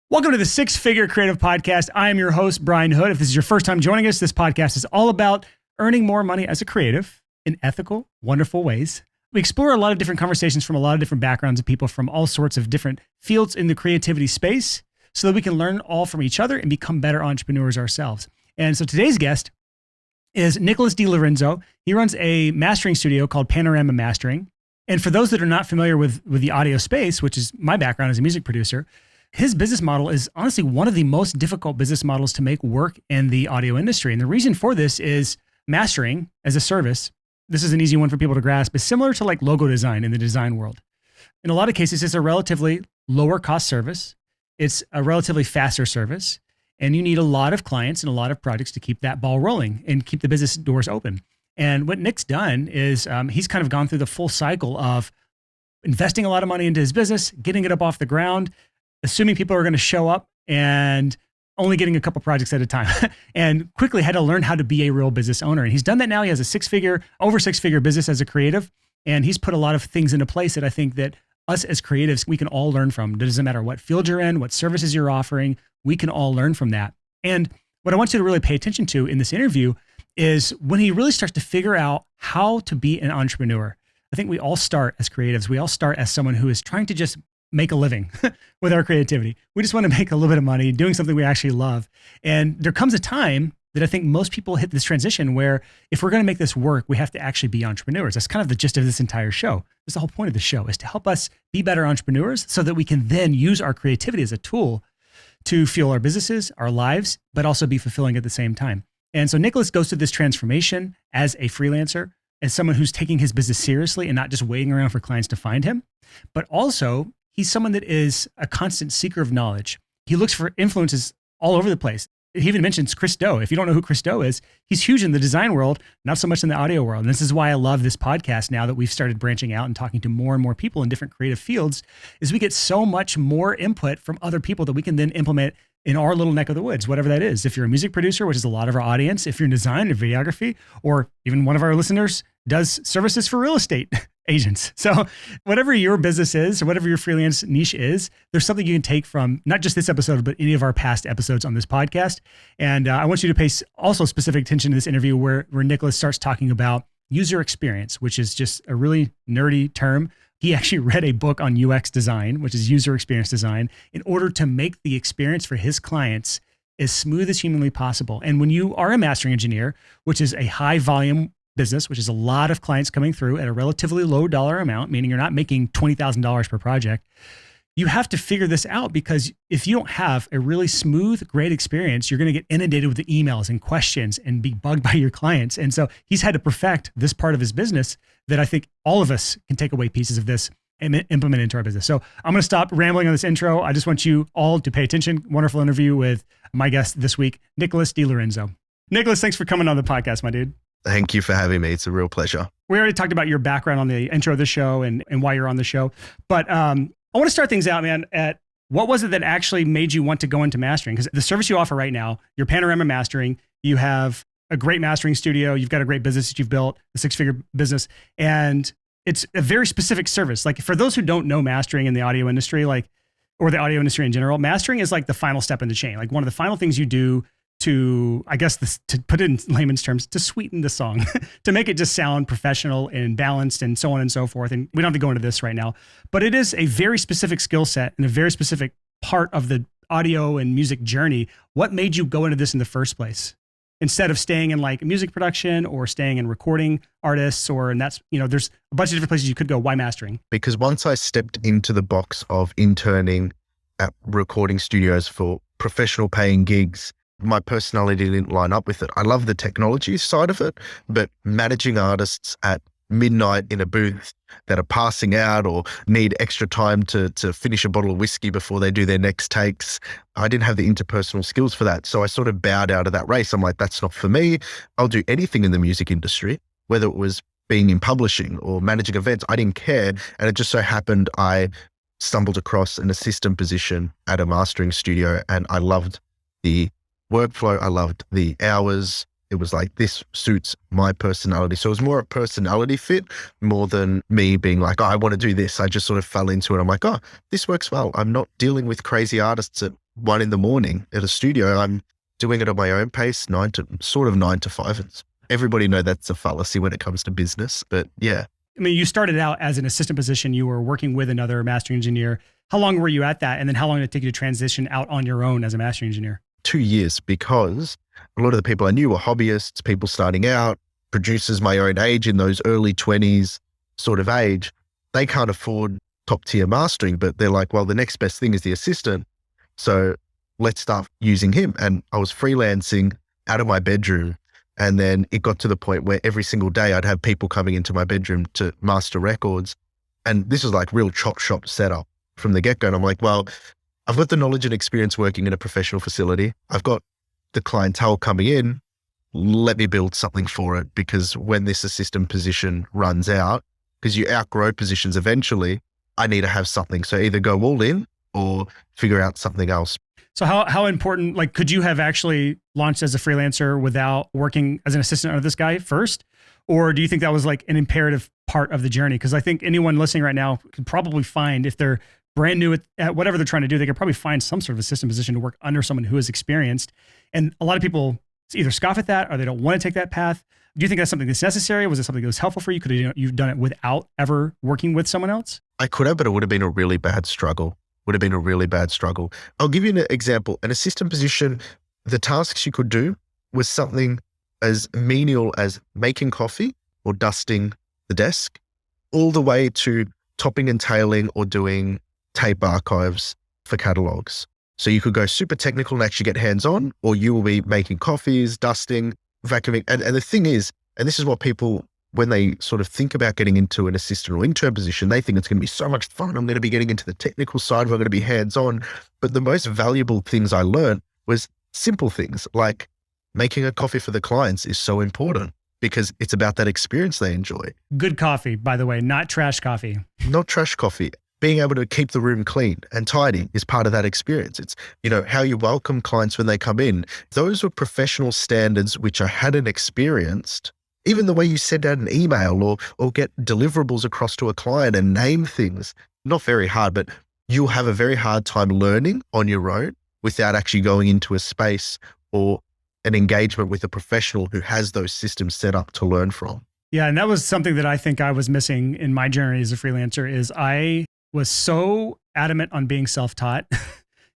Welcome to the Six Figure Creative Podcast. I am your host, Brian Hood. If this is your first time joining us, this podcast is all about earning more money as a creative in ethical, wonderful ways. We explore a lot of different conversations from a lot of different backgrounds of people from all sorts of different fields in the creativity space so that we can learn all from each other and become better entrepreneurs ourselves. And so today's guest is Nicholas Lorenzo. He runs a mastering studio called Panorama Mastering. And for those that are not familiar with the audio space, which is my background as a music producer, his business model is honestly one of the most difficult business models to make work in the audio industry. And the reason for this is mastering as a service. This is an easy one for people to grasp. It's similar to like logo design in the design world. In a lot of cases, it's a relatively lower cost service. It's a relatively faster service. And you need a lot of clients and a lot of projects to keep that ball rolling and keep the business doors open. And what Nick's done is he's kind of gone through the full cycle of investing a lot of money into his business, getting it up off the ground, assuming people are going to show up and only getting a couple projects at a time and quickly had to learn how to be a real business owner. And he's done that now. He has a over six figure business as a creative. And he's put a lot of things into place that I think that us as creatives, we can all learn from. It doesn't matter what field you're in, what services you're offering, we can all learn from that. And what I want you to really pay attention to in this interview is when he really starts to figure out how to be an entrepreneur. I think we all start as creatives. We all start as someone who is trying to just make a living with our creativity. We just want to make a little bit of money doing something we actually love. And there comes a time that I think most people hit this transition where if we're going to make this work, we have to actually be entrepreneurs. That's kind of the gist of this entire show. That's the whole point of the show, is to help us be better entrepreneurs so that we can then use our creativity as a tool to fuel our businesses, our lives, but also be fulfilling at the same time. And so Nicholas goes through this transformation as a freelancer, as someone who's taking his business seriously and not just waiting around for clients to find him, but also he's someone that is a constant seeker of knowledge. He looks for influences all over the place. He even mentions Chris Do. If you don't know who Chris Do is, he's huge in the design world, not so much in the audio world. And this is why I love this podcast now that we've started branching out and talking to more and more people in different creative fields, is we get so much more input from other people that we can then implement in our little neck of the woods, whatever that is. If you're a music producer, which is a lot of our audience, if you're in design or videography, or even one of our listeners does services for real estate agents. So whatever your business is, or whatever your freelance niche is, there's something you can take from not just this episode, but any of our past episodes on this podcast. And I want you to pay also specific attention to this interview where Nicholas starts talking about user experience, which is just a really nerdy term. He actually read a book on UX design, which is user experience design, in order to make the experience for his clients as smooth as humanly possible. And when you are a mastering engineer, which is a high volume business, which is a lot of clients coming through at a relatively low dollar amount, meaning you're not making $20,000 per project, you have to figure this out, because if you don't have a really smooth, great experience, you're going to get inundated with the emails and questions and be bugged by your clients. And so he's had to perfect this part of his business that I think all of us can take away pieces of this and implement into our business. So I'm going to stop rambling on this intro. I just want you all to pay attention. Wonderful interview with my guest this week, Nicholas Lorenzo. Nicholas, thanks for coming on the podcast, my dude. Thank you for having me. It's a real pleasure. We already talked about your background on the intro of the show and why you're on the show. But I want to start things out, man, at what was it that actually made you want to go into mastering? Because the service you offer right now, your Panorama Mastering, you have a great mastering studio. You've got a great business that you've built, a six-figure business. And it's a very specific service. Like for those who don't know mastering in the audio industry, or the audio industry in general, mastering is like the final step in the chain. Like one of the final things you do to, I guess, to put it in layman's terms, to sweeten the song, to make it just sound professional and balanced and so on and so forth. And we don't have to go into this right now, but it is a very specific skill set and a very specific part of the audio and music journey. What made you go into this in the first place, instead of staying in like music production or staying in recording artists, and that's, there's a bunch of different places you could go. Why mastering? Because once I stepped into the box of interning at recording studios for professional paying gigs, my personality didn't line up with it. I love the technology side of it, but managing artists at midnight in a booth that are passing out or need extra time to finish a bottle of whiskey before they do their next takes, I didn't have the interpersonal skills for that. So I sort of bowed out of that race. I'm like, that's not for me. I'll do anything in the music industry, whether it was being in publishing or managing events. I didn't care. And it just so happened I stumbled across an assistant position at a mastering studio, and I loved the workflow. I loved the hours. It was like, this suits my personality. So it was more a personality fit more than me being like, oh, I want to do this. I just sort of fell into it. I'm like, oh, this works well. I'm not dealing with crazy artists at 1 a.m. at a studio. I'm doing it at my own pace, 9 to 5. And everybody know that's a fallacy when it comes to business, but yeah. I mean, you started out as an assistant position. You were working with another mastering engineer. How long were you at that? And then how long did it take you to transition out on your own as a mastering engineer? 2 years, because a lot of the people I knew were hobbyists, people starting out, producers my own age, in those early 20s sort of age. They can't afford top tier mastering, but they're like, well, the next best thing is the assistant. So let's start using him. And I was freelancing out of my bedroom. And then it got to the point where every single day I'd have people coming into my bedroom to master records. And this was like real chop shop setup from the get go. And I'm like, well, I've got the knowledge and experience working in a professional facility. I've got the clientele coming in. Let me build something for it, because when this assistant position runs out, because you outgrow positions eventually, I need to have something. So either go all in or figure out something else. So how important, like, could you have actually launched as a freelancer without working as an assistant under this guy first? Or do you think that was like an imperative part of the journey? Because I think anyone listening right now could probably find, if they're brand new at whatever they're trying to do, they could probably find some sort of assistant position to work under someone who is experienced. And a lot of people either scoff at that or they don't want to take that path. Do you think that's something that's necessary? Was it something that was helpful for you? Could you've done it without ever working with someone else? I could have, but it would have been a really bad struggle. I'll give you an example. An assistant position, the tasks you could do was something as menial as making coffee or dusting the desk, all the way to topping and tailing or doing tape archives for catalogs. So you could go super technical and actually get hands-on, or you will be making coffees, dusting, vacuuming. And the thing is, and this is what people, when they sort of think about getting into an assistant or intern position, they think it's going to be so much fun. I'm going to be getting into the technical side. I'm going to be hands-on. But the most valuable things I learned was simple things like making a coffee for the clients is so important, because it's about that experience they enjoy. Good coffee, by the way, not trash coffee. Not trash coffee. Being able to keep the room clean and tidy is part of that experience. It's, how you welcome clients when they come in. Those were professional standards which I hadn't experienced. Even the way you send out an email or get deliverables across to a client and name things, not very hard, but you'll have a very hard time learning on your own without actually going into a space or an engagement with a professional who has those systems set up to learn from. Yeah. And that was something that I think I was missing in my journey as a freelancer. Is I was so adamant on being self-taught.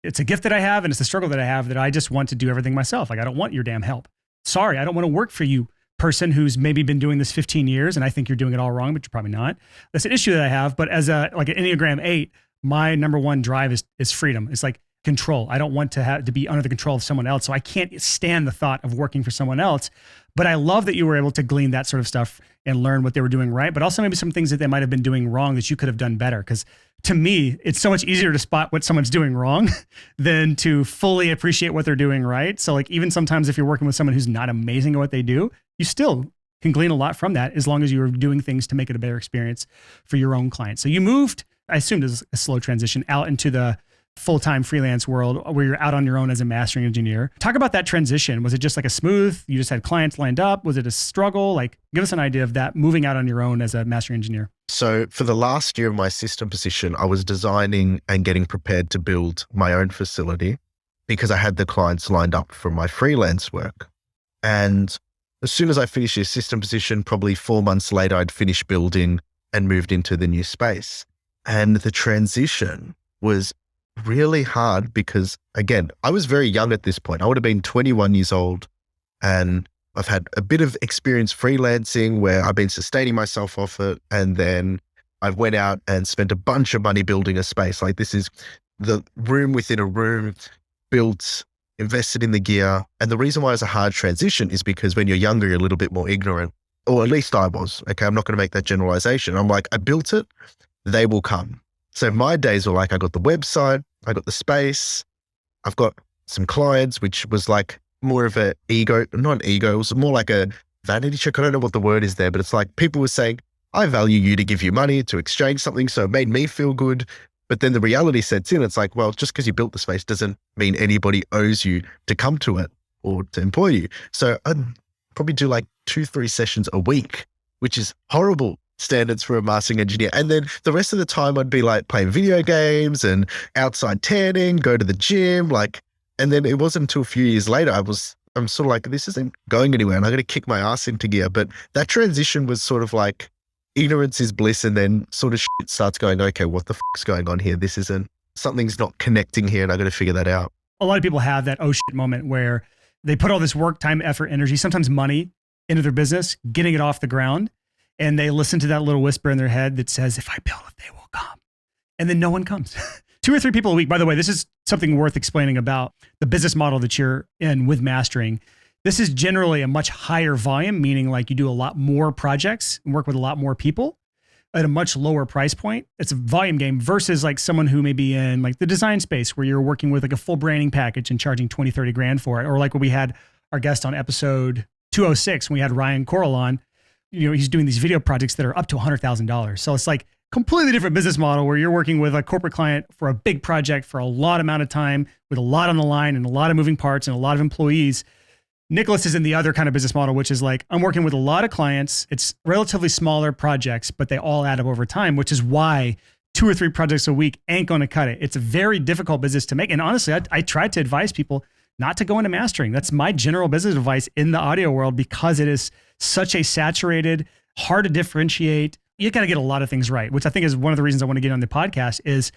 It's a gift that I have, and it's a struggle that I have, that I just want to do everything myself. Like, I don't want your damn help. Sorry, I don't want to work for you, person who's maybe been doing this 15 years and I think you're doing it all wrong, but you're probably not. That's an issue that I have. But as an Enneagram 8, my number one drive is freedom. It's like control. I don't want to have to be under the control of someone else. So I can't stand the thought of working for someone else. But I love that you were able to glean that sort of stuff and learn what they were doing right, but also maybe some things that they might have been doing wrong that you could have done better. Because to me, it's so much easier to spot what someone's doing wrong than to fully appreciate what they're doing right. So like, even sometimes if you're working with someone who's not amazing at what they do, you still can glean a lot from that, as long as you're doing things to make it a better experience for your own clients. So you moved, I assumed it was a slow transition, out into the full-time freelance world where you're out on your own as a mastering engineer. Talk about that transition. Was it just like a smooth, you just had clients lined up? Was it a struggle? Like, give us an idea of that, moving out on your own as a mastering engineer. So for the last year of my assistant position, I was designing and getting prepared to build my own facility, because I had the clients lined up for my freelance work. And as soon as I finished the assistant position, probably 4 months later, I'd finished building and moved into the new space. And the transition was really hard because, again, I was very young at this point. I would have been 21 years old, and I've had a bit of experience freelancing where I've been sustaining myself off it. And then I've went out and spent a bunch of money building a space. Like, this is the room within a room, built, invested in the gear. And the reason why it's a hard transition is because when you're younger, you're a little bit more ignorant, or at least I was. Okay, I'm not going to make that generalization. I'm like, I built it, they will come. So my days were like, I got the website, I got the space, I've got some clients, which was like more of a ego, not an ego, it was more like a vanity check. I don't know what the word is there, but it's like people were saying, I value you to give you money to exchange something. So it made me feel good. But then the reality sets in. It's like, well, just because you built the space doesn't mean anybody owes you to come to it or to employ you. So I'd probably do like 2-3 sessions a week, which is horrible standards for a mastering engineer. And then the rest of the time I'd be like playing video games and outside tanning, go to the gym, like, and then it wasn't until a few years later I'm sort of like, this isn't going anywhere and I'm going to kick my ass into gear. But that transition was sort of like ignorance is bliss, and then sort of shit starts going, okay, what the fuck's going on here? Something's not connecting here and I got to figure that out. A lot of people have that oh shit moment where they put all this work, time, effort, energy, sometimes money into their business, getting it off the ground. And they listen to that little whisper in their head that says, if I build it, they will come. And then no one comes. 2 or 3 people a week. By the way, this is something worth explaining about the business model that you're in with mastering. This is generally a much higher volume, meaning like you do a lot more projects and work with a lot more people at a much lower price point. It's a volume game versus like someone who may be in like the design space where you're working with like a full branding package and charging 20, 30 grand for it. Or like when we had our guest on episode 206, when we had Ryan Coral on, he's doing these video projects that are up to $100,000. So it's like completely different business model where you're working with a corporate client for a big project for a lot amount of time with a lot on the line and a lot of moving parts and a lot of employees. Nicholas is in the other kind of business model, which is like, I'm working with a lot of clients. It's relatively smaller projects, but they all add up over time, which is why 2 or 3 projects a week ain't going to cut it. It's a very difficult business to make. And honestly, I try to advise people not to go into mastering. That's my general business advice in the audio world because it is such a saturated, hard to differentiate. You got to get a lot of things right, which I think is one of the reasons I want to get on the podcast is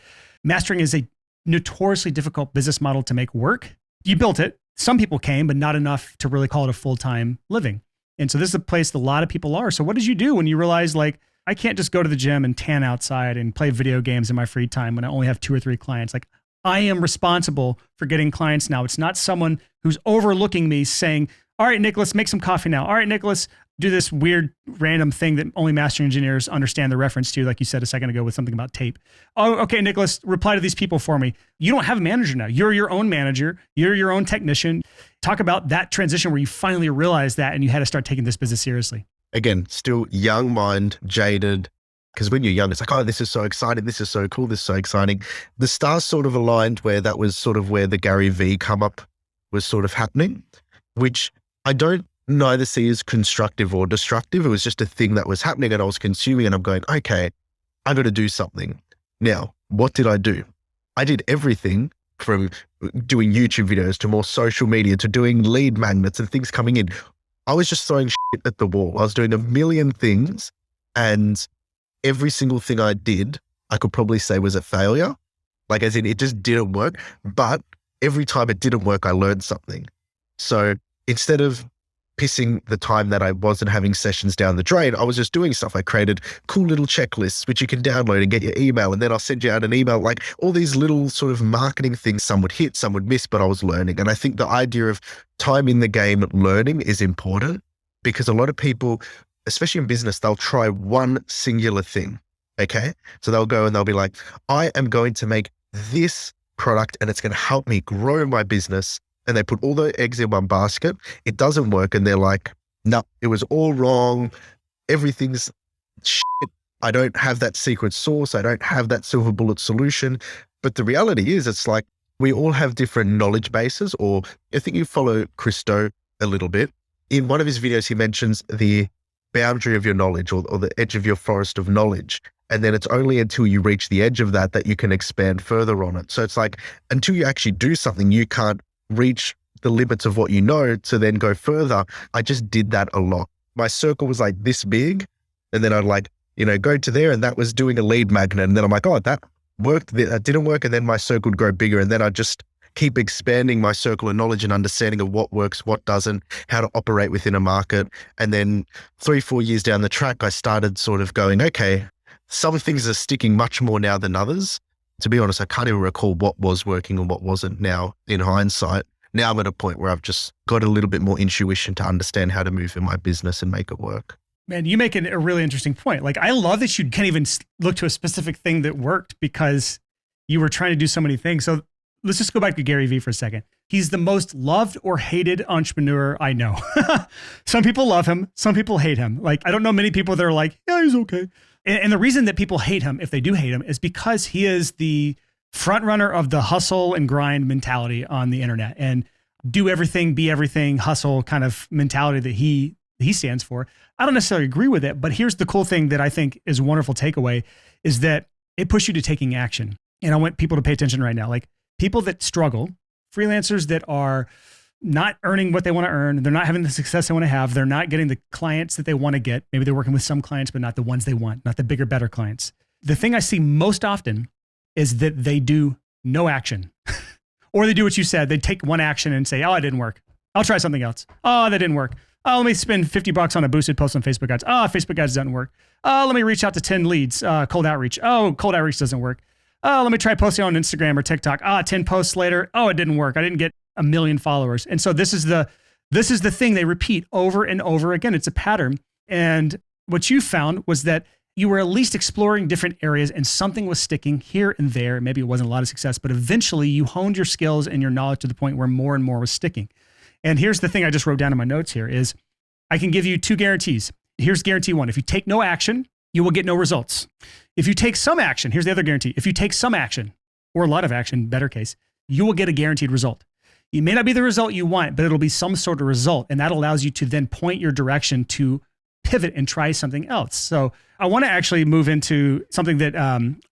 mastering is a notoriously difficult business model to make work. You built it. Some people came, but not enough to really call it a full-time living. And so this is a place that a lot of people are. So what did you do when you realized like, I can't just go to the gym and tan outside and play video games in my free time when I only have 2 or 3 clients? Like I am responsible for getting clients now. It's not someone who's overlooking me saying, all right, Nicholas, make some coffee now. All right, Nicholas, do this weird random thing that only master engineers understand the reference to, like you said a second ago with something about tape. Oh, okay, Nicholas, reply to these people for me. You don't have a manager now. You're your own manager. You're your own technician. Talk about that transition where you finally realized that and you had to start taking this business seriously. Again, still young mind, jaded. Because when you're young, it's like, oh, this is so exciting. This is so cool. This is so exciting. The stars sort of aligned where that was sort of where the Gary V come up was sort of happening, which I don't neither see as constructive or destructive. It was just a thing that was happening and I was consuming and I'm going, okay, I got to do something. Now, what did I do? I did everything from doing YouTube videos to more social media to doing lead magnets and things coming in. I was just throwing shit at the wall. I was doing a million things and every single thing I did, I could probably say was a failure. Like as in it just didn't work, but every time it didn't work, I learned something. So instead of pissing the time that I wasn't having sessions down the drain, I was just doing stuff. I created cool little checklists, which you can download and get your email. And then I'll send you out an email, like all these little sort of marketing things. Some would hit, some would miss, but I was learning. And I think the idea of time in the game learning is important because a lot of people, especially in business, they'll try one singular thing. Okay. So they'll go and they'll be like, I am going to make this product and it's going to help me grow my business. And they put all the eggs in one basket. It doesn't work. And they're like, no, it was all wrong. Everything's shit. I don't have that secret sauce. I don't have that silver bullet solution. But the reality is it's like we all have different knowledge bases, or I think you follow Christo a little bit. In one of his videos, he mentions the boundary of your knowledge or the edge of your forest of knowledge. And then it's only until you reach the edge of that you can expand further on it. So it's like until you actually do something, you can't reach the limits of what you know to then go further. I just did that a lot. My circle was like this big. And then I'd like, go to there and that was doing a lead magnet. And then I'm like, oh, that worked. That didn't work. And then my circle would grow bigger. And then I just keep expanding my circle of knowledge and understanding of what works, what doesn't, how to operate within a market. And then 3-4 years down the track, I started sort of going, okay, some things are sticking much more now than others. To be honest, I can't even recall what was working and what wasn't now in hindsight. Now I'm at a point where I've just got a little bit more intuition to understand how to move in my business and make it work. Man, you make a really interesting point. Like, I love that you can't even look to a specific thing that worked because you were trying to do so many things. So let's just go back to Gary Vee for a second. He's the most loved or hated entrepreneur I know. Some people love him. Some people hate him. Like, I don't know many people that are like, yeah, he's okay. And the reason that people hate him, if they do hate him, is because he is the front runner of the hustle and grind mentality on the internet and do everything, be everything, hustle kind of mentality that he stands for. I don't necessarily agree with it, but here's the cool thing that I think is a wonderful takeaway is that it pushes you to taking action. And I want people to pay attention right now. Like people that struggle, freelancers that are not earning what they want to earn, they're not having the success they want to have, they're not getting the clients that they want to get. Maybe they're working with some clients, but not the ones they want, not the bigger, better clients. The thing I see most often is that they do no action. Or they do what you said. They take one action and say, oh, it didn't work. I'll try something else. Oh, that didn't work. Oh, let me spend $50 on a boosted post on Facebook ads. Oh, Facebook ads doesn't work. Oh, let me reach out to 10 leads, cold outreach. Oh, cold outreach doesn't work. Oh, let me try posting on Instagram or TikTok. 10 posts later. Oh, it didn't work. I didn't get 1 million followers. And so this is the thing they repeat over and over again. It's a pattern. And what you found was that you were at least exploring different areas and something was sticking here and there. Maybe it wasn't a lot of success, but eventually you honed your skills and your knowledge to the point where more and more was sticking. And here's the thing I just wrote down in my notes here is I can give you 2 guarantees. Here's guarantee 1. If you take no action, you will get no results. If you take some action, here's the other guarantee. If you take some action or a lot of action, better case, you will get a guaranteed result. It may not be the result you want, but it'll be some sort of result. And that allows you to then point your direction to pivot and try something else. So I want to actually move into something that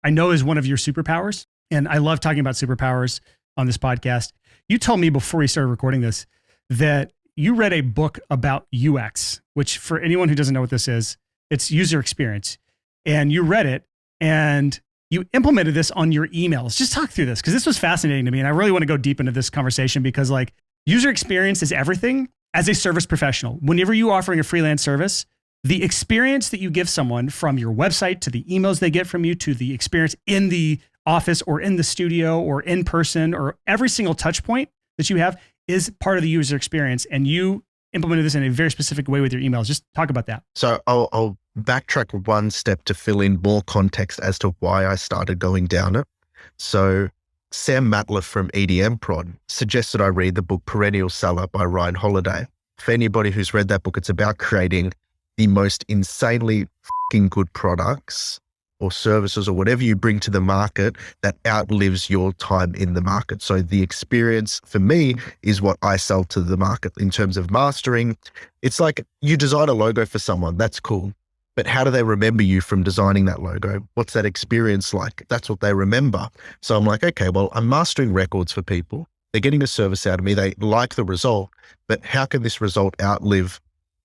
I know is one of your superpowers. And I love talking about superpowers on this podcast. You told me before we started recording this that you read a book about UX, which for anyone who doesn't know what this is, it's user experience. And you read it and you implemented this on your emails. Just talk through this because this was fascinating to me. And I really want to go deep into this conversation because like user experience is everything as a service professional. Whenever you're offering a freelance service, the experience that you give someone from your website to the emails they get from you to the experience in the office or in the studio or in person or every single touch point that you have is part of the user experience. And you implemented this in a very specific way with your emails. Just talk about that. So I'll backtrack one step to fill in more context as to why I started going down it. So Sam Matler from EDM Prod suggested I read the book Perennial Seller by Ryan Holiday. For anybody who's read that book, it's about creating the most insanely fucking good products or services or whatever you bring to the market that outlives your time in the market. So the experience for me is what I sell to the market in terms of mastering. It's like you design a logo for someone, that's cool. But how do they remember you from designing that logo? What's that experience like? That's what they remember. So I'm like, okay, well, I'm mastering records for people. They're getting a service out of me. They like the result, but how can this result outlive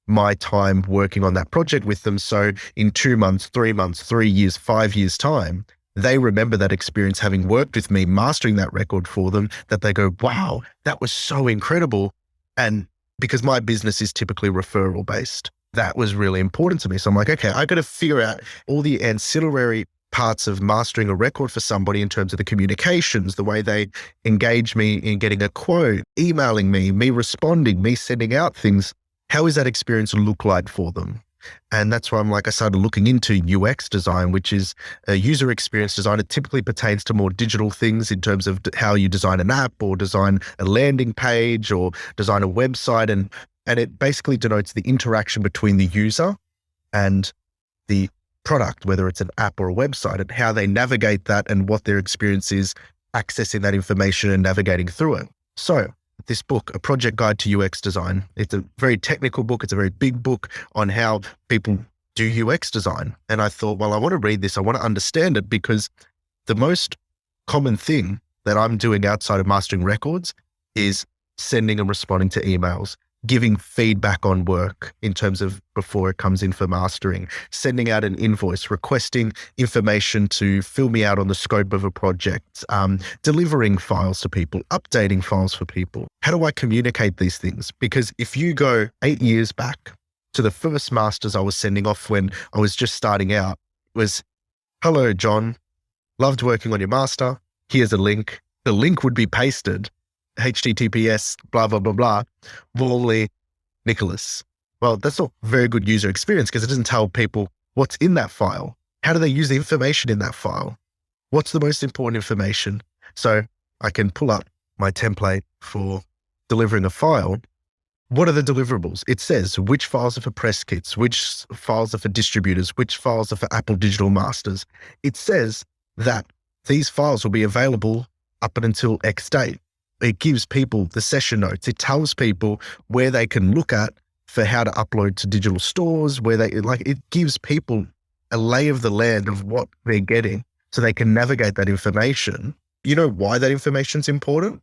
my time working on that project with them? So in 2 months, 3 months, 3 years, 5 years time, they remember that experience having worked with me, mastering that record for them, that they go, wow, that was so incredible. And because my business is typically referral based, that was really important to me. So I'm like, okay, I got to figure out all the ancillary parts of mastering a record for somebody in terms of the communications, the way they engage me in getting a quote, emailing me responding, me sending out things. How is that experience look like for them? And that's why I started looking into UX design, which is a user experience design. It typically pertains to more digital things in terms of how you design an app or design a landing page or design a website. And it basically denotes the interaction between the user and the product, whether it's an app or a website, and how they navigate that and what their experience is accessing that information and navigating through it. So this book, A Project Guide to UX Design, it's a very technical book. It's a very big book on how people do UX design. And I thought, well, I want to read this. I want to understand it because the most common thing that I'm doing outside of mastering records is sending and responding to emails, giving feedback on work in terms of before it comes in for mastering, sending out an invoice, requesting information to fill me out on the scope of a project, delivering files to people, updating files for people. How do I communicate these things? Because if you go 8 years back to the first masters I was sending off when I was just starting out, was, hello, John, loved working on your master. Here's a link. The link would be pasted. HTTPS, blah, blah, blah, blah, Wally, Nicholas. Well, that's not very good user experience because it doesn't tell people what's in that file. How do they use the information in that file? What's the most important information? So I can pull up my template for delivering a file. What are the deliverables? It says which files are for press kits, which files are for distributors, which files are for Apple Digital Masters. It says that these files will be available up until X date. It gives people the session notes. It tells people where they can look at for how to upload to digital stores, where it gives people a lay of the land of what they're getting so they can navigate that information. You know why that information is important?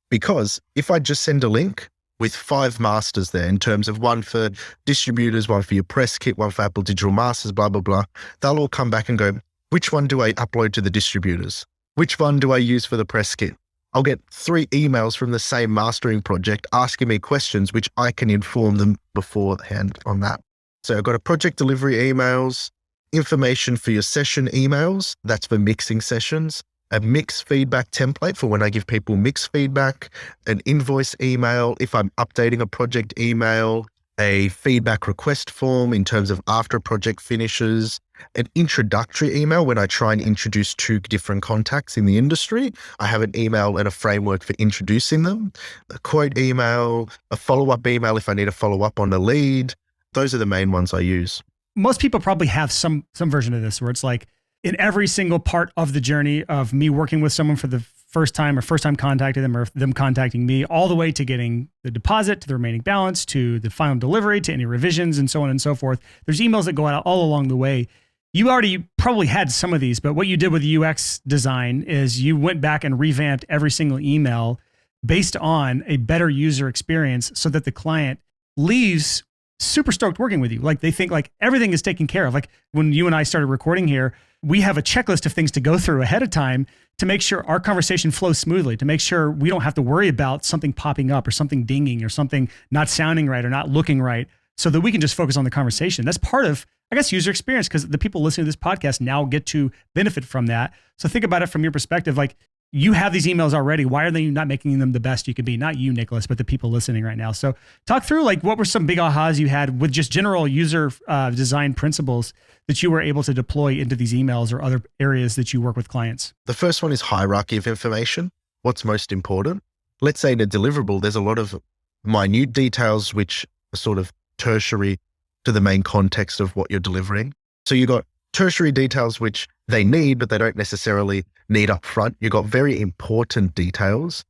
Because if I just send a link with 5 masters there, in terms of one for distributors, one for your press kit, one for Apple Digital Masters, blah, blah, blah, they'll all come back and go, which one do I upload to the distributors? Which one do I use for the press kit? I'll get 3 emails from the same mastering project asking me questions, which I can inform them beforehand on that. So I've got a project delivery emails, information for your session emails, that's for mixing sessions, a mix feedback template for when I give people mix feedback, an invoice email if I'm updating a project email, a feedback request form in terms of after a project finishes, an introductory email when I try and introduce 2 different contacts in the industry. I have an email and a framework for introducing them, a quote email, a follow-up email if I need to follow up on a lead. Those are the main ones I use. Most people probably have some version of this where it's like in every single part of the journey of me working with someone for the first time or first time contacting them or them contacting me, all the way to getting the deposit, to the remaining balance, to the final delivery, to any revisions and so on and so forth. There's emails that go out all along the way. You already probably had some of these, but what you did with UX design is you went back and revamped every single email based on a better user experience so that the client leaves super stoked working with you. Like they think like everything is taken care of. Like when you and I started recording here, we have a checklist of things to go through ahead of time to make sure our conversation flows smoothly, to make sure we don't have to worry about something popping up or something dinging or something not sounding right or not looking right, so that we can just focus on the conversation. That's part of, I guess, user experience, because the people listening to this podcast now get to benefit from that. So think about it from your perspective. Like you have these emails already. Why are they not making them the best you could be? Not you, Nicholas, but the people listening right now. So talk through like what were some big ahas you had with just general user design principles that you were able to deploy into these emails or other areas that you work with clients? The first one is hierarchy of information. What's most important? Let's say in a deliverable, there's a lot of minute details which are sort of tertiary to the main context of what you're delivering. So you got tertiary details which they need, but they don't necessarily need up front. You got very important details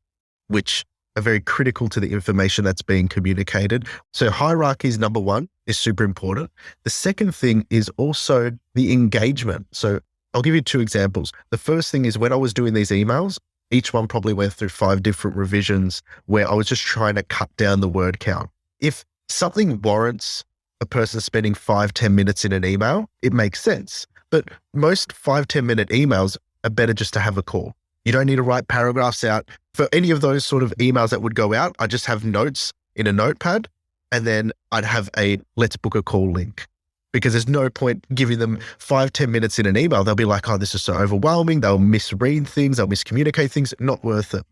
which are very critical to the information that's being communicated. So hierarchy is number one, is super important. The second thing is also the engagement. So I'll give you 2 examples. The first thing is when I was doing these emails, each one probably went through 5 different revisions where I was just trying to cut down the word count. If something warrants a person spending 5-10 minutes in an email, it makes sense. But most 5-10 minute emails are better just to have a call. You don't need to write paragraphs out. For any of those sort of emails that would go out, I just have notes in a notepad, and then I'd have a let's book a call link, because there's no point giving them 5-10 minutes in an email. They'll be like, oh, this is so overwhelming. They'll misread things. They'll miscommunicate things. Not worth it.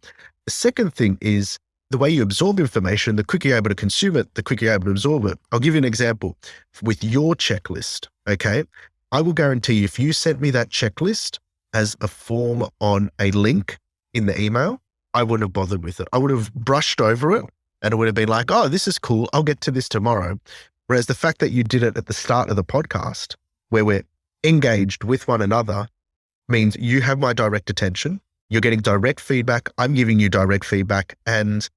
The second thing is the way you absorb information. The quicker you're able to consume it, the quicker you're able to absorb it. I'll give you an example with your checklist. Okay. I will guarantee you, if you sent me that checklist as a form on a link in the email, I wouldn't have bothered with it. I would have brushed over it and it would have been like, oh, this is cool. I'll get to this tomorrow. Whereas the fact that you did it at the start of the podcast, where we're engaged with one another, means you have my direct attention. You're getting direct feedback. I'm giving you direct feedback, and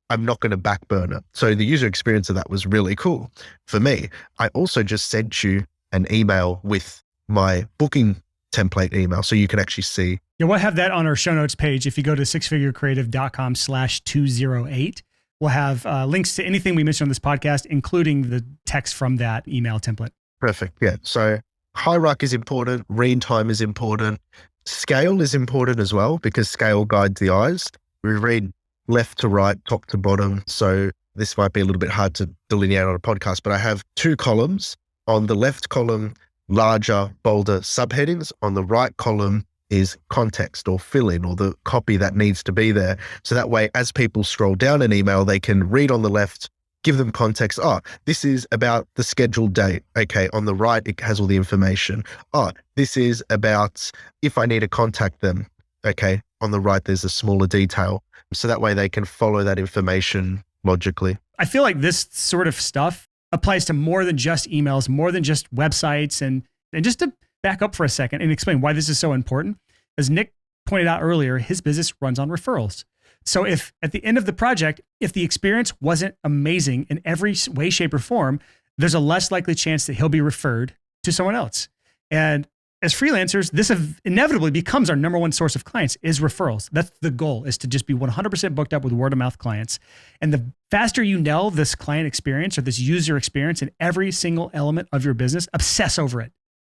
I'm not going to backburn it. So the user experience of that was really cool for me. I also just sent you an email with my booking template email, so you can actually see. Yeah, we'll have that on our show notes page. If you go to sixfigurecreative.com/208, we'll have links to anything we mentioned on this podcast, including the text from that email template. Perfect. Yeah. So hierarchy is important. Read time is important. Scale is important as well, because scale guides the eyes. We read left to right, top to bottom. So this might be a little bit hard to delineate on a podcast, but I have 2 columns. On the left column, larger, bolder subheadings. On the right column is context or fill in, or the copy that needs to be there. So that way, as people scroll down an email, they can read on the left, give them context. Oh, this is about the scheduled date. Okay. On the right, it has all the information. Oh, this is about if I need to contact them. Okay. On the right, there's a smaller detail. So that way they can follow that information logically. I feel like this sort of stuff applies to more than just emails, more than just websites. And just to back up for a second and explain why this is so important, as Nick pointed out earlier, his business runs on referrals. So if at the end of the project, if the experience wasn't amazing in every way, shape, or form, there's a less likely chance that he'll be referred to someone else. And as freelancers, this inevitably becomes our number one source of clients is referrals. That's the goal, is to just be 100% booked up with word of mouth clients. And the faster you nail this client experience or this user experience in every single element of your business, obsess over it.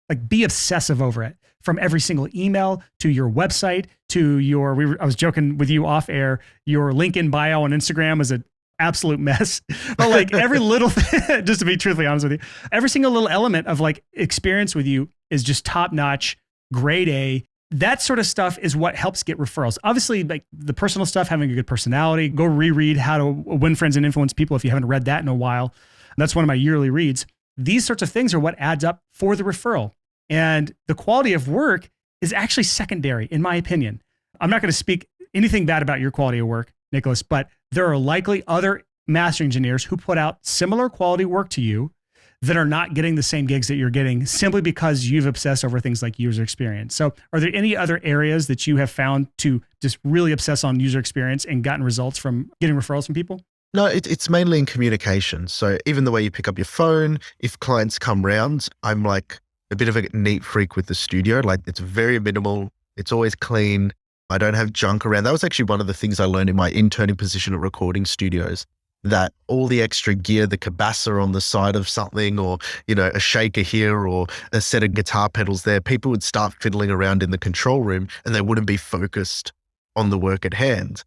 Like be obsessive over it, from every single email to your website to I was joking with you off air, your LinkedIn bio on Instagram is an absolute mess. But like every little thing, just to be truthfully honest with you, every single little element of like experience with you is just top notch, grade A. That sort of stuff is what helps get referrals. Obviously, like the personal stuff, having a good personality, go reread How to Win Friends and Influence People if you haven't read that in a while. That's one of my yearly reads. These sorts of things are what adds up for the referral. And the quality of work is actually secondary, in my opinion. I'm not going to speak anything bad about your quality of work, Nicholas, but there are likely other master engineers who put out similar quality work to you that are not getting the same gigs that you're getting simply because you've obsessed over things like user experience. So are there any other areas that you have found to just really obsess on user experience and gotten results from getting referrals from people? No, it's mainly in communication. So even the way you pick up your phone, if clients come round, I'm like a bit of a neat freak with the studio. Like it's very minimal. It's always clean. I don't have junk around. That was actually one of the things I learned in my interning position at recording studios, that all the extra gear, the cabasa on the side of something, or, a shaker here or a set of guitar pedals there, people would start fiddling around in the control room and they wouldn't be focused on the work at hand.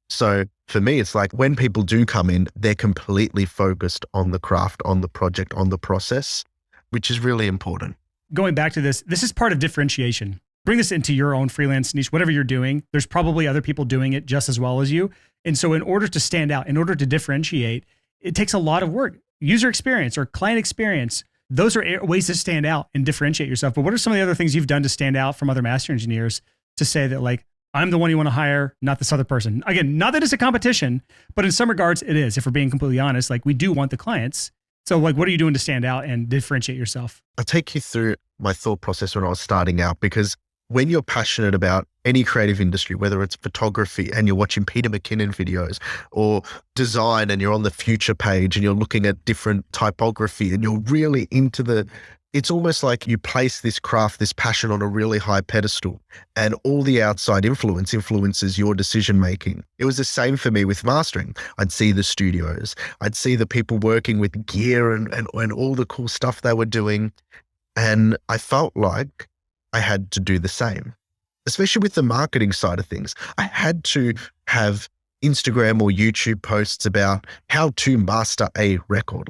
So for me, it's like when people do come in, they're completely focused on the craft, on the project, on the process, which is really important. Going back to this is part of differentiation. Bring this into your own freelance niche, whatever you're doing. There's probably other people doing it just as well as you. And so in order to stand out, in order to differentiate, it takes a lot of work. User experience or client experience, those are ways to stand out and differentiate yourself. But what are some of the other things you've done to stand out from other master engineers to say that like, I'm the one you want to hire, not this other person? Again, not that it's a competition, but in some regards it is. If we're being completely honest, like we do want the clients. So like, what are you doing to stand out and differentiate yourself? I'll take you through my thought process when I was starting out, because when you're passionate about any creative industry, whether it's photography and you're watching Peter McKinnon videos, or design and you're on the future page and you're looking at different typography and you're really into it's almost like you place this craft, this passion on a really high pedestal, and all the outside influences your decision making. It was the same for me with mastering. I'd see the studios, I'd see the people working with gear and all the cool stuff they were doing. And I felt like I had to do the same, especially with the marketing side of things. I had to have Instagram or YouTube posts about how to master a record,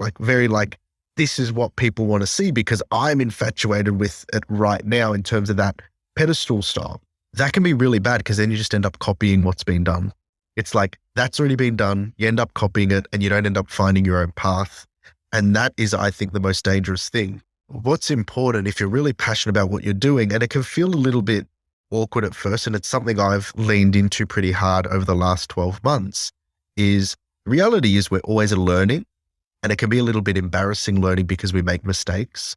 this is what people want to see because I'm infatuated with it right now in terms of that pedestal style. That can be really bad because then you just end up copying what's been done. It's like, that's already been done. You end up copying it and you don't end up finding your own path. And that is, I think, the most dangerous thing. What's important, if you're really passionate about what you're doing, and it can feel a little bit awkward at first, and it's something I've leaned into pretty hard over the last 12 months, is reality is we're always learning, and it can be a little bit embarrassing learning because we make mistakes.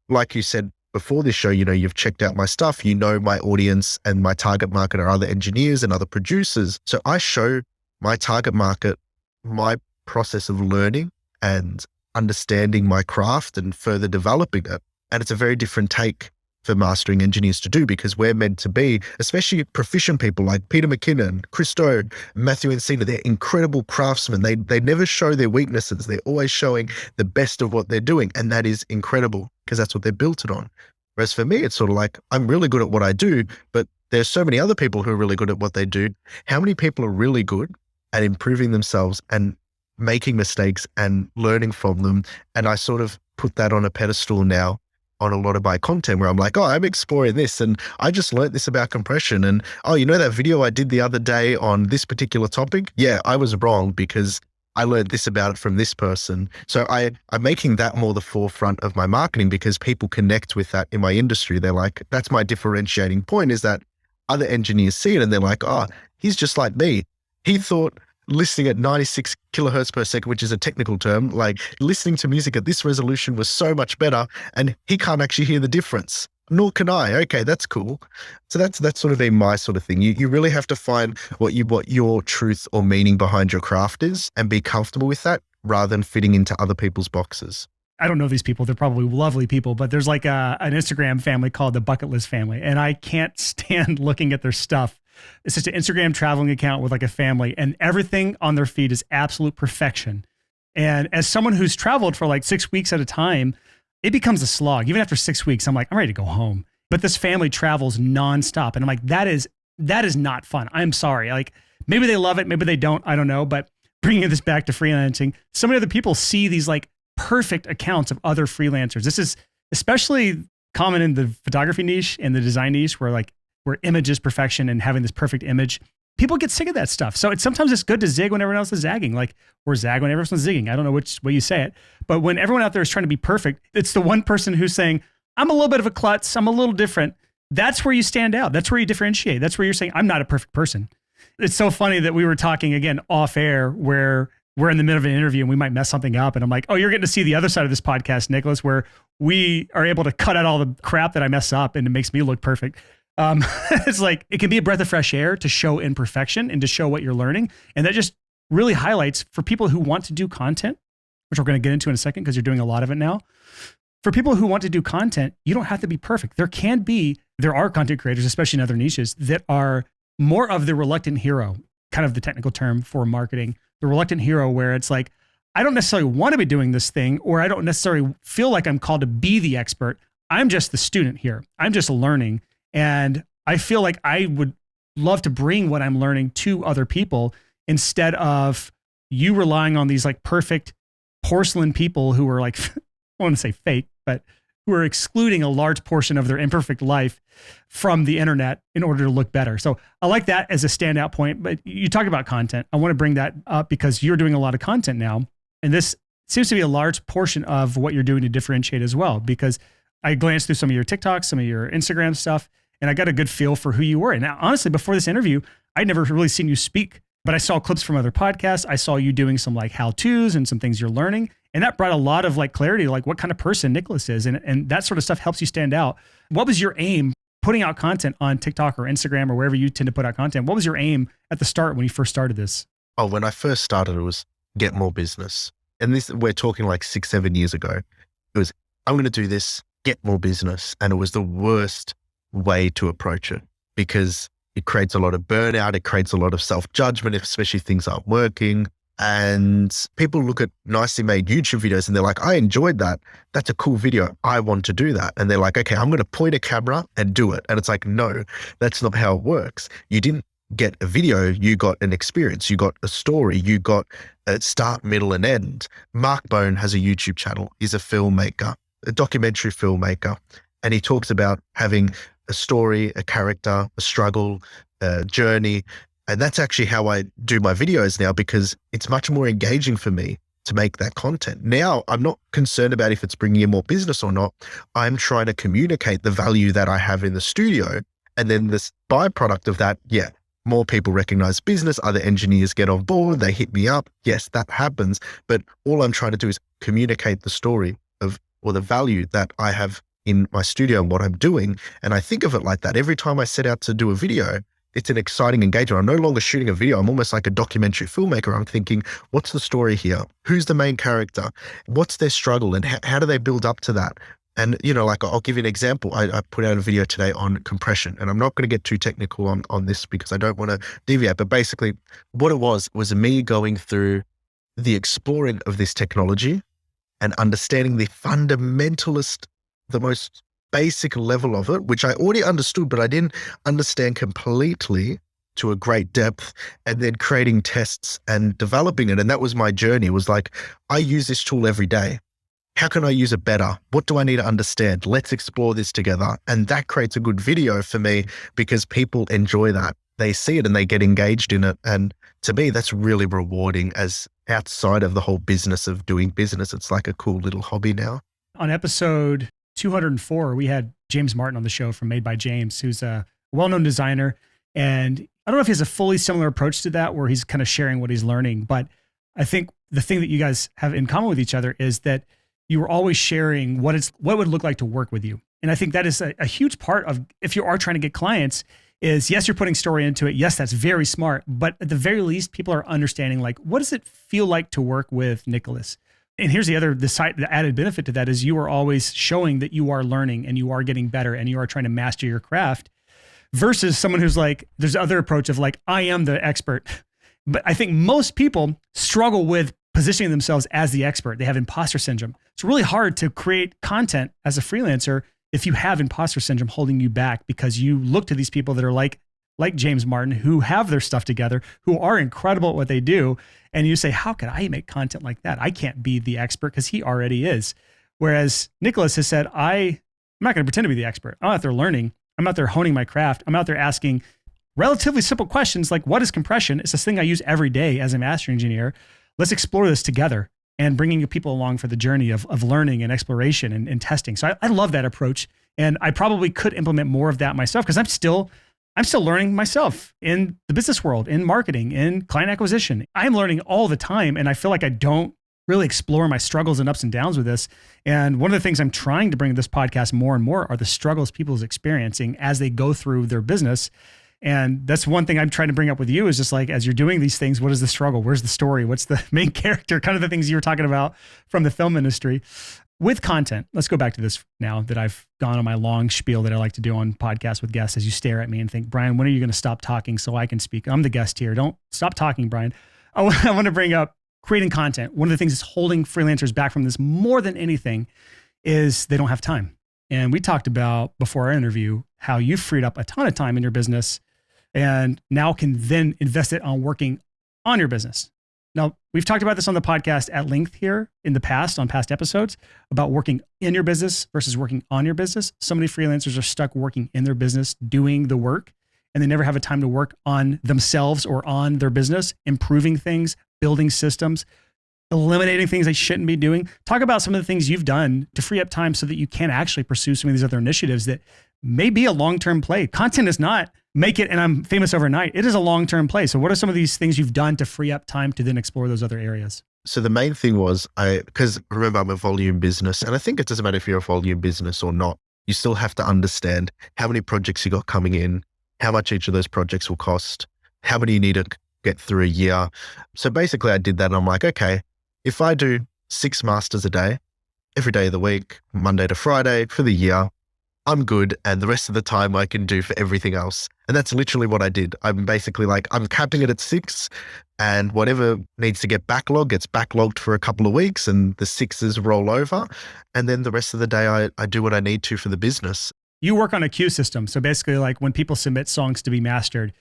Like you said before this show, you've checked out my stuff, my audience and my target market are other engineers and other producers. So I show my target market my process of learning and understanding my craft and further developing it. And it's a very different take for mastering engineers to do, because we're meant to be, especially proficient people like Peter McKinnon, Christo, Matthew Encina, they're incredible craftsmen. They never show their weaknesses. They're always showing the best of what they're doing. And that is incredible because that's what they built it on. Whereas for me, it's sort of like, I'm really good at what I do, but there's so many other people who are really good at what they do. How many people are really good at improving themselves and making mistakes and learning from them? And I sort of put that on a pedestal now on a lot of my content where I'm like, oh, I'm exploring this and I just learned this about compression. And oh, that video I did the other day on this particular topic? Yeah, I was wrong because I learned this about it from this person. So I'm making that more the forefront of my marketing because people connect with that in my industry. They're like, that's my differentiating point, is that other engineers see it and they're like, oh, he's just like me. He thought listening at 96 kilohertz per second, which is a technical term, like listening to music at this resolution was so much better, and he can't actually hear the difference. Nor can I. Okay, that's cool. So that's sort of been my sort of thing. You really have to find what your truth or meaning behind your craft is and be comfortable with that rather than fitting into other people's boxes. I don't know these people. They're probably lovely people, but there's like an Instagram family called the Bucket List Family. And I can't stand looking at their stuff. It's just an Instagram traveling account with like a family, and everything on their feed is absolute perfection. And as someone who's traveled for like 6 weeks at a time, it becomes a slog. Even after 6 weeks, I'm like, I'm ready to go home. But this family travels nonstop. And I'm like, that is not fun. I'm sorry. Like, maybe they love it. Maybe they don't. I don't know. But bringing this back to freelancing, so many other people see these like perfect accounts of other freelancers. This is especially common in the photography niche and the design niche where image is perfection and having this perfect image. People get sick of that stuff. So sometimes it's good to zig when everyone else is zagging, or zag when everyone's zigging. I don't know which way you say it. But when everyone out there is trying to be perfect, it's the one person who's saying, I'm a little bit of a klutz, I'm a little different. That's where you stand out. That's where you differentiate. That's where you're saying, I'm not a perfect person. It's so funny that we were talking again off air where we're in the middle of an interview and we might mess something up. And I'm like, oh, you're getting to see the other side of this podcast, Nicholas, where we are able to cut out all the crap that I mess up and it makes me look perfect. It's like, it can be a breath of fresh air to show imperfection and to show what you're learning. And that just really highlights for people who want to do content, which we're going to get into in a second because you're doing a lot of it now. For people who want to do content, you don't have to be perfect. There are content creators, especially in other niches, that are more of the reluctant hero, kind of the technical term for marketing, the reluctant hero, where it's like, I don't necessarily want to be doing this thing, or I don't necessarily feel like I'm called to be the expert. I'm just the student here. I'm just learning. And I feel like I would love to bring what I'm learning to other people instead of you relying on these like perfect porcelain people who are like, I want to say fake, but who are excluding a large portion of their imperfect life from the internet in order to look better. So I like that as a standout point, but you talk about content. I want to bring that up because you're doing a lot of content now. And this seems to be a large portion of what you're doing to differentiate as well, because I glanced through some of your TikToks, some of your Instagram stuff, and I got a good feel for who you were. And now, honestly, before this interview, I'd never really seen you speak, but I saw clips from other podcasts. I saw you doing some like how-tos and some things you're learning. And that brought a lot of like clarity, like what kind of person Nicholas is. And that sort of stuff helps you stand out. What was your aim putting out content on TikTok or Instagram or wherever you tend to put out content? What was your aim at the start when you first started this? Oh, when I first started, it was get more business. And this, we're talking like 6-7 years ago. It was, I'm going to do this, get more business. And it was the worst way to approach it because it creates a lot of burnout. It creates a lot of self-judgment, especially if things aren't working. And people look at nicely made YouTube videos and they're like, I enjoyed that. That's a cool video. I want to do that. And they're like, okay, I'm going to point a camera and do it. And it's like, no, that's not how it works. You didn't get a video. You got an experience. You got a story. You got a start, middle, and end. Mark Bone has a YouTube channel. He's a filmmaker, a documentary filmmaker. And he talks about having a story, a character, a struggle, a journey. And that's actually how I do my videos now because it's much more engaging for me to make that content. Now, I'm not concerned about if it's bringing in more business or not. I'm trying to communicate the value that I have in the studio. And then this byproduct of that, yeah, more people recognize business, other engineers get on board, they hit me up. Yes, that happens. But all I'm trying to do is communicate the story of, or the value that I have in my studio and what I'm doing. And I think of it like that. Every time I set out to do a video, it's an exciting engagement. I'm no longer shooting a video. I'm almost like a documentary filmmaker. I'm thinking, what's the story here? Who's the main character? What's their struggle? And how do they build up to that? And, you know, like I'll give you an example. I put out a video today on compression, and I'm not going to get too technical on this because I don't want to deviate. But basically what it was me going through the exploring of this technology and understanding the fundamentalist, the most basic level of it, which I already understood, but I didn't understand completely to a great depth, and then creating tests and developing it. And that was my journey. It was like, I use this tool every day. How can I use it better? What do I need to understand? Let's explore this together. And that creates a good video for me because people enjoy that. They see it and they get engaged in it. And to me, that's really rewarding as outside of the whole business of doing business. It's like a cool little hobby now. On episode 204, we had James Martin on the show from Made by James, who's a well-known designer. And I don't know if he has a fully similar approach to that where he's kind of sharing what he's learning, but I think the thing that you guys have in common with each other is that you were always sharing what would look like to work with you. And I think that is a huge part of, if you are trying to get clients, is yes, you're putting story into it. Yes, that's very smart. But at the very least, people are understanding, like, what does it feel like to work with Nicholas? And here's the added benefit to that is you are always showing that you are learning and you are getting better and you are trying to master your craft, versus someone who's like, there's other approach of like, I am the expert. But I think most people struggle with positioning themselves as the expert. They have imposter syndrome. It's really hard to create content as a freelancer if you have imposter syndrome holding you back, because you look to these people that are like James Martin, who have their stuff together, who are incredible at what they do. And you say, how could I make content like that? I can't be the expert, because he already is. Whereas Nicholas has said, I'm not going to pretend to be the expert. I'm out there learning. I'm out there honing my craft. I'm out there asking relatively simple questions like, what is compression? It's this thing I use every day as a master engineer. Let's explore this together, and bringing people along for the journey of learning and exploration and testing. So I love that approach. And I probably could implement more of that myself, because I'm still learning myself in the business world, in marketing, in client acquisition. I'm learning all the time. And I feel like I don't really explore my struggles and ups and downs with this. And one of the things I'm trying to bring to this podcast more and more are the struggles people is experiencing as they go through their business. And that's one thing I'm trying to bring up with you, is just like, as you're doing these things, what is the struggle? Where's the story? What's the main character? Kind of the things you were talking about from the film industry. With content, let's go back to this now that I've gone on my long spiel that I like to do on podcasts with guests, as you stare at me and think, Brian, when are you going to stop talking so I can speak? I'm the guest here. Don't stop talking, Brian. I want to bring up creating content. One of the things that's holding freelancers back from this more than anything is they don't have time. And we talked about before our interview how you freed up a ton of time in your business and now can then invest it on working on your business. Now, we've talked about this on the podcast at length here in the past, on past episodes, about working in your business versus working on your business. So many freelancers are stuck working in their business, doing the work, and they never have a time to work on themselves or on their business, improving things, building systems, eliminating things they shouldn't be doing. Talk about some of the things you've done to free up time so that you can actually pursue some of these other initiatives that may be a long-term play. Content is not make it and I'm famous overnight. It is a long-term play. So what are some of these things you've done to free up time to then explore those other areas? So the main thing was because remember, I'm a volume business, and I think it doesn't matter if you're a volume business or not, you still have to understand how many projects you got coming in, how much each of those projects will cost, how many you need to get through a year. So basically I did that, and I'm like, okay, if I do 6 masters a day, every day of the week, Monday to Friday for the year, I'm good. And the rest of the time I can do for everything else. And that's literally what I did. I'm basically like, I'm capping it at 6, and whatever needs to get backlogged gets backlogged for a couple of weeks, and the 6s roll over. And then the rest of the day I do what I need to for the business. You work on a queue system. So basically, like when people submit songs to be mastered,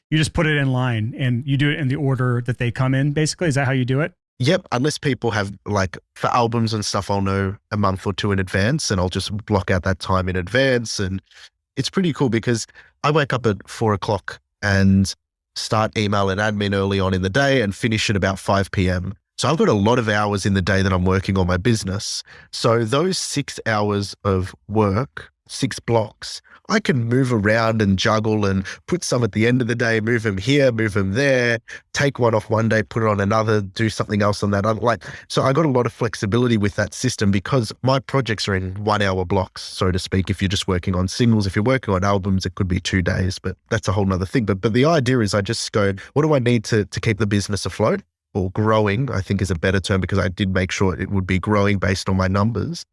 you just put it in line and you do it in the order that they come in, basically. Is that how you do it? Yep. Unless people have, like, for albums and stuff, I'll know a month or 2 in advance, and I'll just block out that time in advance. And it's pretty cool because I wake up at 4:00 and start email and admin early on in the day and finish at about 5 p.m. So I've got a lot of hours in the day that I'm working on my business. So those 6 hours of work, 6 blocks, I can move around and juggle and put some at the end of the day, move them here, move them there, take one off one day, put it on another, do something else on that. So I got a lot of flexibility with that system because my projects are in 1-hour blocks, so to speak. If you're just working on singles, if you're working on albums, it could be 2 days, but that's a whole nother thing. But the idea is I just go, what do I need to keep the business afloat? Or growing, I think is a better term, because I did make sure it would be growing based on my numbers.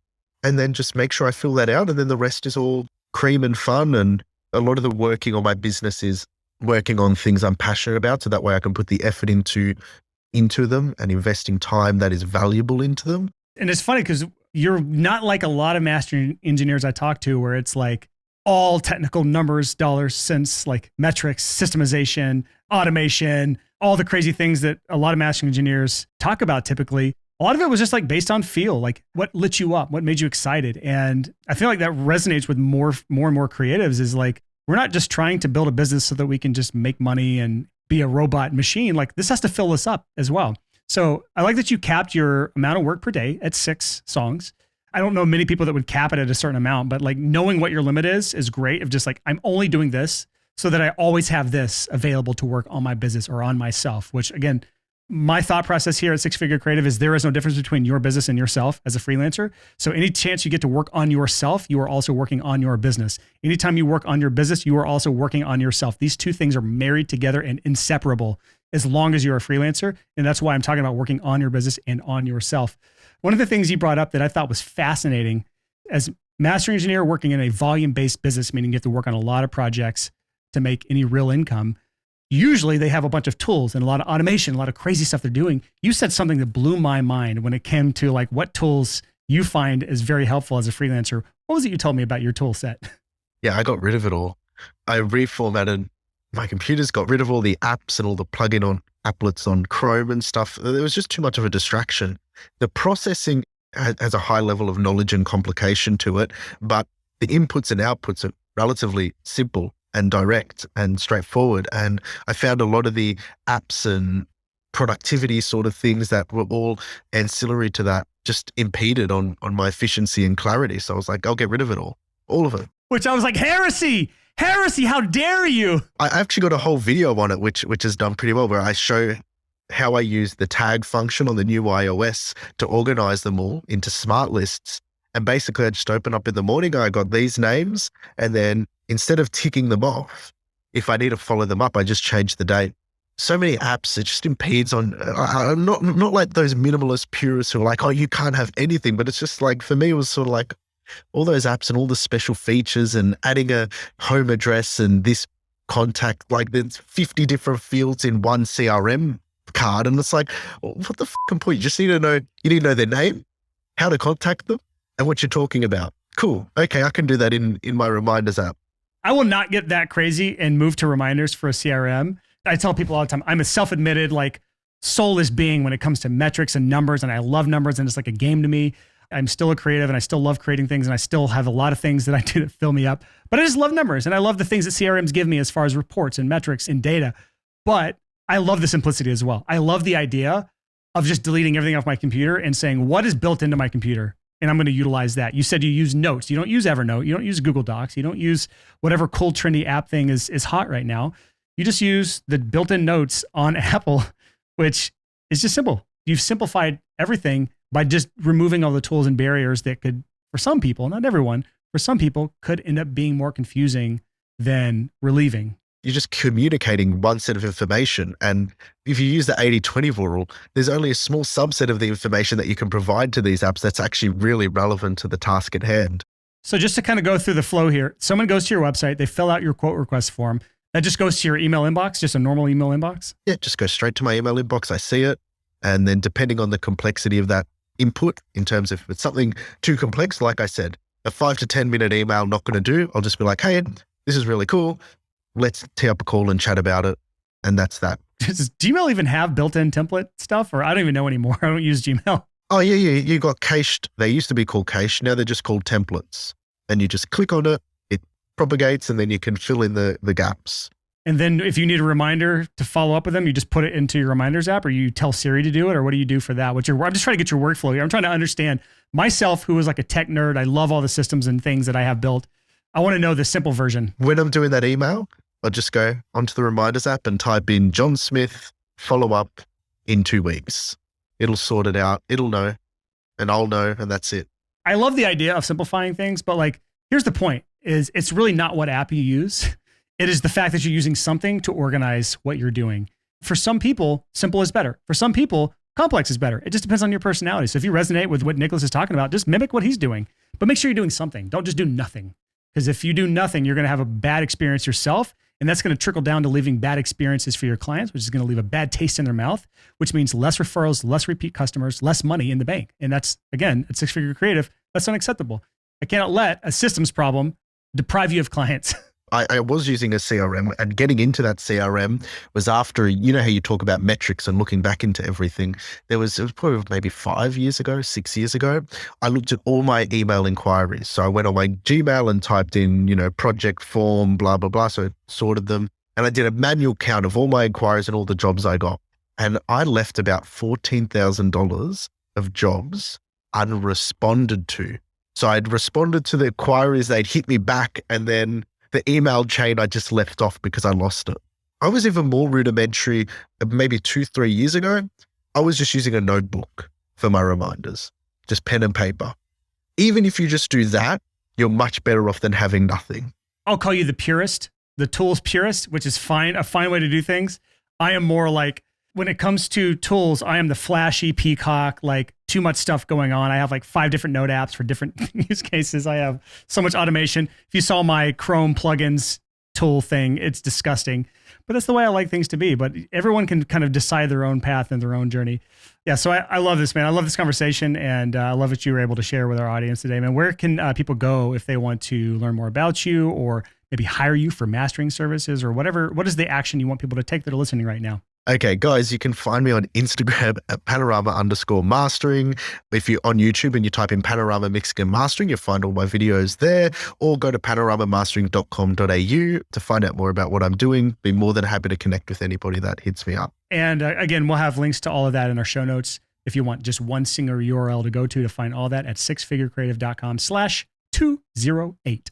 And then just make sure I fill that out. And then the rest is all cream and fun. And a lot of the working on my business is working on things I'm passionate about. So that way I can put the effort into them and investing time that is valuable into them. And it's funny because you're not like a lot of master engineers I talk to where it's like all technical numbers, dollars, cents, like metrics, systemization, automation, all the crazy things that a lot of mastering engineers talk about typically. A lot of it was just like based on feel, like what lit you up, what made you excited. And I feel like that resonates with more and more creatives is like, we're not just trying to build a business so that we can just make money and be a robot machine. Like this has to fill us up as well. So I like that you capped your amount of work per day at 6 songs. I don't know many people that would cap it at a certain amount, but like knowing what your limit is great. Of just like, I'm only doing this so that I always have this available to work on my business or on myself, which again, My thought process here at Six Figure Creative is there is no difference between your business and yourself as a freelancer. So any chance you get to work on yourself, you are also working on your business. Anytime you work on your business, you are also working on yourself. These two things are married together and inseparable as long as you're a freelancer. And that's why I'm talking about working on your business and on yourself. One of the things you brought up that I thought was fascinating, as master engineer working in a volume-based business, meaning you have to work on a lot of projects to make any real income. Usually they have a bunch of tools and a lot of automation, a lot of crazy stuff they're doing. You said something that blew my mind when it came to like what tools you find is very helpful as a freelancer. What was it you told me about your tool set? Yeah, I got rid of it all. I reformatted my computers, got rid of all the apps and all the plugin on applets on Chrome and stuff. There was just too much of a distraction. The processing has a high level of knowledge and complication to it, but the inputs and outputs are relatively simple and direct and straightforward. And I found a lot of the apps and productivity sort of things that were all ancillary to that just impeded on my efficiency and clarity. So I was like, I'll get rid of it all of it. Which I was like, heresy, how dare you? I actually got a whole video on it, which is done pretty well, where I show how I use the tag function on the new iOS to organize them all into smart lists. And basically I just open up in the morning, I got these names, and then instead of ticking them off, if I need to follow them up, I just change the date. So many apps, it just impedes on, not like those minimalist purists who are like, oh, you can't have anything. But it's just like, for me, it was sort of like all those apps and all the special features and adding a home address and this contact, like there's 50 different fields in one CRM card. And it's like, well, what the fucking point? You just need to know their name, how to contact them, and what you're talking about. Cool. Okay, I can do that in my reminders app. I will not get that crazy and move to reminders for a CRM. I tell people all the time, I'm a self-admitted like soulless being when it comes to metrics and numbers, and I love numbers and it's like a game to me. I'm still a creative and I still love creating things and I still have a lot of things that I do that fill me up, but I just love numbers and I love the things that CRMs give me as far as reports and metrics and data. But I love the simplicity as well. I love the idea of just deleting everything off my computer and saying, what is built into my computer? And I'm going to utilize that. You said you use Notes. You don't use Evernote. You don't use Google Docs. You don't use whatever cool, trendy app thing is hot right now. You just use the built-in Notes on Apple, which is just simple. You've simplified everything by just removing all the tools and barriers that could, for some people, not everyone, for some people, could end up being more confusing than relieving. You're just communicating one set of information. And if you use the 80-20 rule, there's only a small subset of the information that you can provide to these apps that's actually really relevant to the task at hand. So just to kind of go through the flow here, someone goes to your website, they fill out your quote request form. That just goes to your email inbox, just a normal email inbox? Yeah, just go straight to my email inbox. I see it. And then depending on the complexity of that input, in terms of if it's something too complex, like I said, a 5 to 10 minute email, not going to do. I'll just be like, hey, this is really cool. Let's tee up a call and chat about it. And that's that. Does Gmail even have built-in template stuff? Or I don't even know anymore. I don't use Gmail. Oh, yeah. You got cached. They used to be called cached. Now they're just called templates. And you just click on it, it propagates, and then you can fill in the gaps. And then if you need a reminder to follow up with them, you just put it into your reminders app, or you tell Siri to do it, or what do you do for that? I'm just trying to get your workflow here. I'm trying to understand myself, who is like a tech nerd. I love all the systems and things that I have built. I want to know the simple version. When I'm doing that email, I'll just go onto the reminders app and type in John Smith, follow up in 2 weeks. It'll sort it out. It'll know, and I'll know, and that's it. I love the idea of simplifying things, but like, here's the point: is it's really not what app you use. It is the fact that you're using something to organize what you're doing. For some people, simple is better. For some people, complex is better. It just depends on your personality. So if you resonate with what Nicholas is talking about, just mimic what he's doing, but make sure you're doing something. Don't just do nothing. Because if you do nothing, you're going to have a bad experience yourself. And that's going to trickle down to leaving bad experiences for your clients, which is going to leave a bad taste in their mouth, which means less referrals, less repeat customers, less money in the bank. And that's, again, at Six Figure Creative, that's unacceptable. I cannot let a systems problem deprive you of clients. I was using a CRM, and getting into that CRM was after, you know how you talk about metrics and looking back into everything. It was probably maybe 5 years ago, 6 years ago. I looked at all my email inquiries. So I went on my Gmail and typed in, project form, blah, blah, blah. So I sorted them, and I did a manual count of all my inquiries and all the jobs I got. And I left about $14,000 of jobs unresponded to. So I'd responded to the inquiries, they'd hit me back, and then the email chain I just left off because I lost it. I was even more rudimentary. Maybe 2-3 years ago, I was just using a notebook for my reminders, just pen and paper. Even if you just do that, you're much better off than having nothing. I'll call you the purist, the tools purist, which is fine, a fine way to do things. I am more like, when it comes to tools, I am the flashy peacock, like too much stuff going on. I have like 5 different note apps for different use cases. I have so much automation. If you saw my Chrome plugins tool thing, it's disgusting, but that's the way I like things to be. But everyone can kind of decide their own path and their own journey. Yeah. So I love this, man. I love this conversation, and I love that you were able to share with our audience today, man. Where can people go if they want to learn more about you, or maybe hire you for mastering services, or whatever? What is the action you want people to take that are listening right now? Okay, guys, you can find me on Instagram at panorama_mastering. If you're on YouTube and you type in panorama mixing and mastering, you'll find all my videos there, or go to panoramamastering.com.au to find out more about what I'm doing. Be more than happy to connect with anybody that hits me up. And again, we'll have links to all of that in our show notes. If you want just one single URL to go to find all that at sixfigurecreative.com/208.